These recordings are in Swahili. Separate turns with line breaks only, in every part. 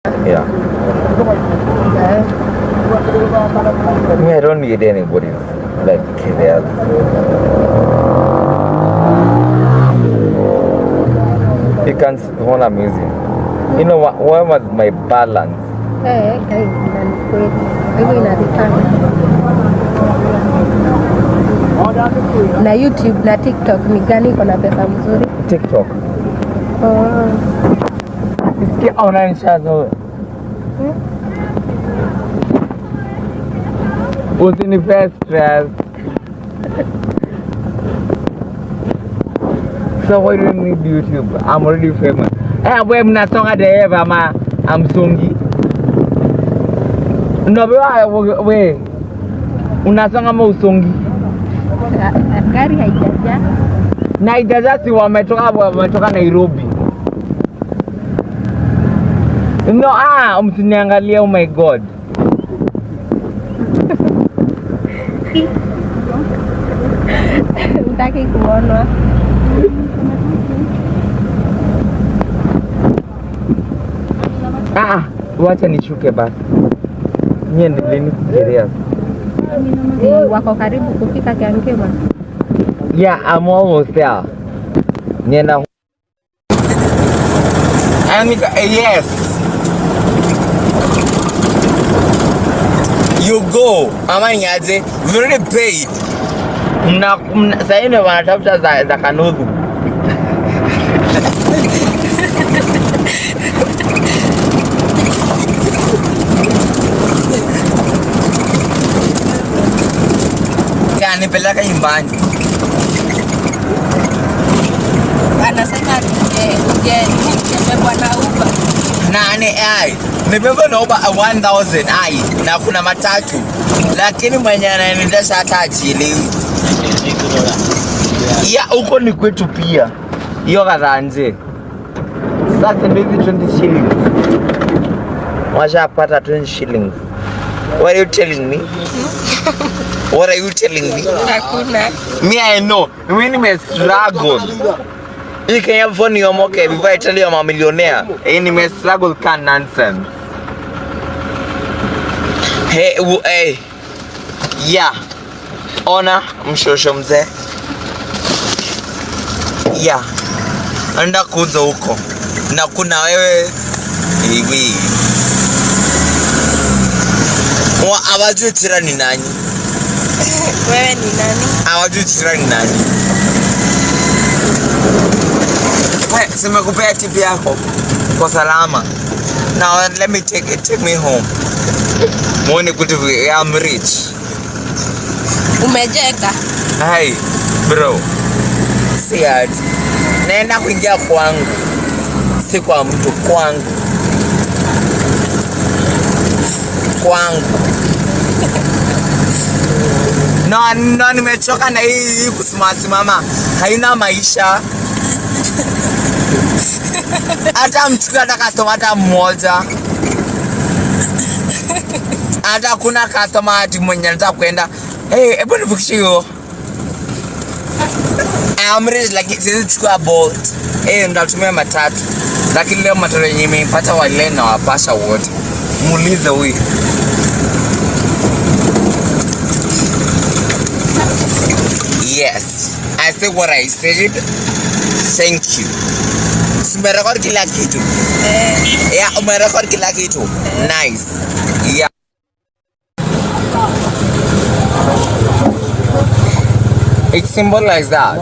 Yeah. Me, I don't need anybody like there. You can hold amazing. You know what? Where was my balance?
Na YouTube na TikTok ni gani kuna pesa mzuri?
TikTok. Isikia unanisha zo. Usinipe stress. So why do you need YouTube? I'm already famous. Eh, boy, mnasonga dereva ama amsungi. No, we. Unasonga ama usongi?
Gari haijaja.
Na haijaja si wametoka Nairobi. No, msiniangalia, oh my God.
Utaki kuona.
Wacha nishuke basi. Niendelee kufikiria.
Wako karibu kufika Kiangema.
Yeah, I'm almost there. Nienda. Yes. You go. Amanyaje, we already paid. Sasa hivi wanatafuta za kanudhu. Nipeleka nyumbani.
Anasema nimebebwa na Uber.
Nimebebwa na Uber 1000 na kuna matatu. Lakini mwenye ananiendesha hata ajiliwi. Ya huko ni kwetu pia. Hiyo kadhanje. Sasa ndio 20 shillings. Washapata 20 shillings. What are you telling me? What are you telling me?
Hakuna.
Me, I know. When me struggle. You can have fun your moke before I tell you I'm a millionaire. And me struggle can nonsense. Hey. Yeah. Ona mshosho mzee. Yeah. Anda kuza huko. Na kuna wewe hivi. Hawajui chira ni nani?
Wewe ni nani?
Hawajui chira ni nani? Sema kupea tip yako kwa salama. Now let me take me home. Muone kutu I'm rich.
Umejeka?
Hey bro. See ati. Naenda kuingia kwangu. Si kwa mtu, kwangu. No, nimechoka na hii kusimama. Haina maisha. Hata mchukua hata customer hata mmoja. Hata kuna customer hati mwenye anataka kwenda. Hey, hebu nivukishe hiyo. I'm rich like siwezi chukua Bolt. Ndatumia matatu. Lakini leo matatu yenye nimepata wale na wapasha wote. Muulize huyu. Yes, I said what I said. Thank you. Umerekodi kila kitu. Yeah, umerekodi kila kitu. Nice. Yeah. It's simple like that.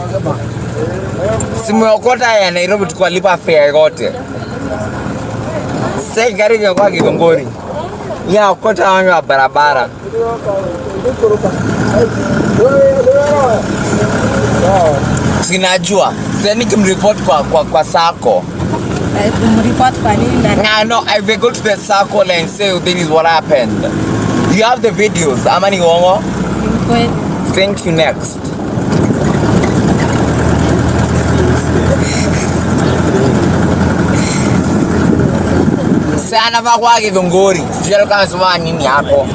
Simuokota ya Nairobi tukwalipa fare yote. Sasa gari kwa Kigongoni. Ya okota wanyo wa barabara. Sinajua. Sasa nikimreport kwa sako.
Report kwa nini?
No, I will go to the circle and say this is what happened. You have the videos. Amani wongo? Thank you. Next. Sana va kwa Kigongoni. Sijui kama sema nini hapo.